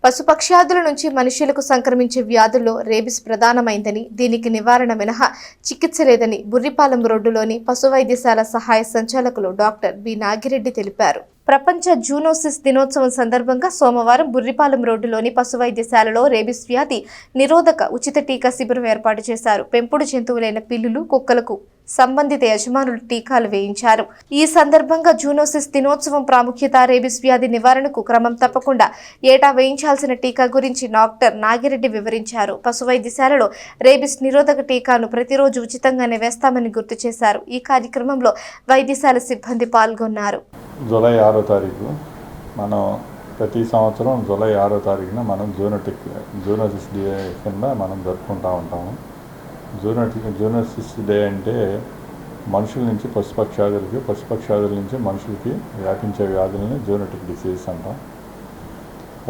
పశుపక్ష్యాదుల నుంచి మనుషులకు సంక్రమించే వ్యాధుల్లో రేబిస్ ప్రధానమైందని, దీనికి నివారణ మినహా చికిత్స లేదని బుర్రిపాలెం రోడ్డులోని పశు వైద్యశాల సహాయ సంచాలకులు డాక్టర్ బి నాగిరెడ్డి తెలిపారు. ప్రపంచ జూనోసిస్ దినోత్సవం సందర్భంగా సోమవారం బుర్రిపాలెం రోడ్డులోని పశు వైద్యశాలలో రేబిస్ వ్యాధి నిరోధక ఉచిత టీకా శిబిరం ఏర్పాటు చేశారు. పెంపుడు జంతువులైన పిల్లులు, కుక్కలకు సంబంధిత యజమానులు టీకాలు వేయించారు. ఈ సందర్భంగా జూనోసిస్ దినోత్సవం ప్రాముఖ్యత, రేబిస్ వ్యాధి నివారణకు క్రమం తప్పకుండా ఏటా వేయించాల్సిన టీకా గురించి డాక్టర్ నాగిరెడ్డి వివరించారు. పశు వైద్యశాలలో రేబిస్ నిరోధక టీకాను ప్రతిరోజు ఉచితంగానే వేస్తామని గుర్తు చేశారు. ఈ కార్యక్రమంలో వైద్యశాల సిబ్బంది పాల్గొన్నారు. జూలై 6వ తారీఖు మనం ప్రతి సంవత్సరం జూలై 6వ తారీఖున మనం జూనోసిస్ డే కింద మనం జరుపుకుంటూ ఉంటాము. జూనోసిస్ డే అంటే మనుషుల నుంచి పశుపక్షాదులకి, పశుపక్షాదుల నుంచి మనుషులకి వ్యాపించే వ్యాధులని జూనోటిక్ డిసీజెస్ అంటాం.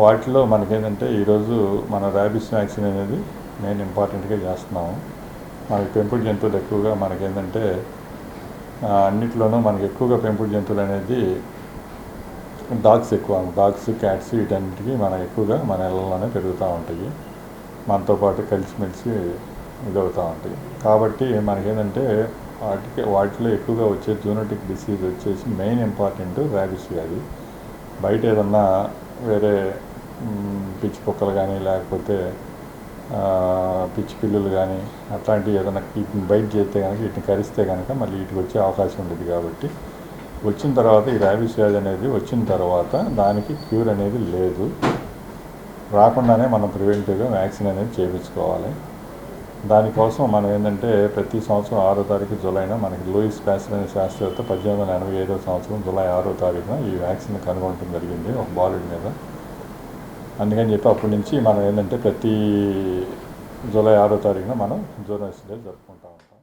వాటిలో మనకేంటంటే ఈరోజు మన ర్యాబిస్ వ్యాక్సిన్ అనేది మెయిన్ ఇంపార్టెంట్గా చేస్తున్నాము. మనకి పెంపుడు జంతువులు ఎక్కువగా మనకేంటంటే అన్నిట్లోనూ మనకి ఎక్కువగా పెంపుడు జంతువులు అనేది డాగ్స్ ఎక్కువ, డాగ్స్, క్యాట్స్ వీటన్నిటికీ ఎక్కువగా మన ఇళ్ళలోనే పెరుగుతూ ఉంటాయి. మనతో పాటు కలిసిమెలిసి ఇదవుతూ ఉంటాయి. కాబట్టి మనకేంటంటే వాటిలో ఎక్కువగా వచ్చే జూనోటిక్ డిసీజ్ వచ్చేసి మెయిన్ ఇంపార్టెంట్ ర్యాబిస్ వ్యాధి. బయట ఏదన్నా వేరే పిచ్చి కుక్కలు కానీ లేకపోతే పిచ్చి పిల్లులు కానీ అట్లాంటివి ఏదైనా వీటిని బయట చేస్తే కనుక, వీటిని కరిస్తే కనుక మళ్ళీ వీటికి వచ్చే అవకాశం ఉండేది. కాబట్టి వచ్చిన తర్వాత ఈ ర్యాబిస్ వ్యాధి అనేది వచ్చిన తర్వాత దానికి క్యూర్ అనేది లేదు. రాకుండానే మనం ప్రివెంటివ్గా వ్యాక్సిన్ అనేది చేయించుకోవాలి. దానికోసం మనం ఏంటంటే ప్రతి సంవత్సరం 6వ తారీఖు జూలైన మనకి లూయిస్ పాస్టర్ అనే శాస్త్రవేత్త 1885వ సంవత్సరం జూలై 6వ తారీఖున ఈ వ్యాక్సిన్ కనుగొనడం జరిగింది ఒక బాలుడి మీద. అందుకని చెప్పి అప్పటి నుంచి మనం ఏంటంటే ప్రతి జూలై 6వ తారీఖున మనం జూనోసిస్ డే జరుపుకుంటూ ఉంటాం.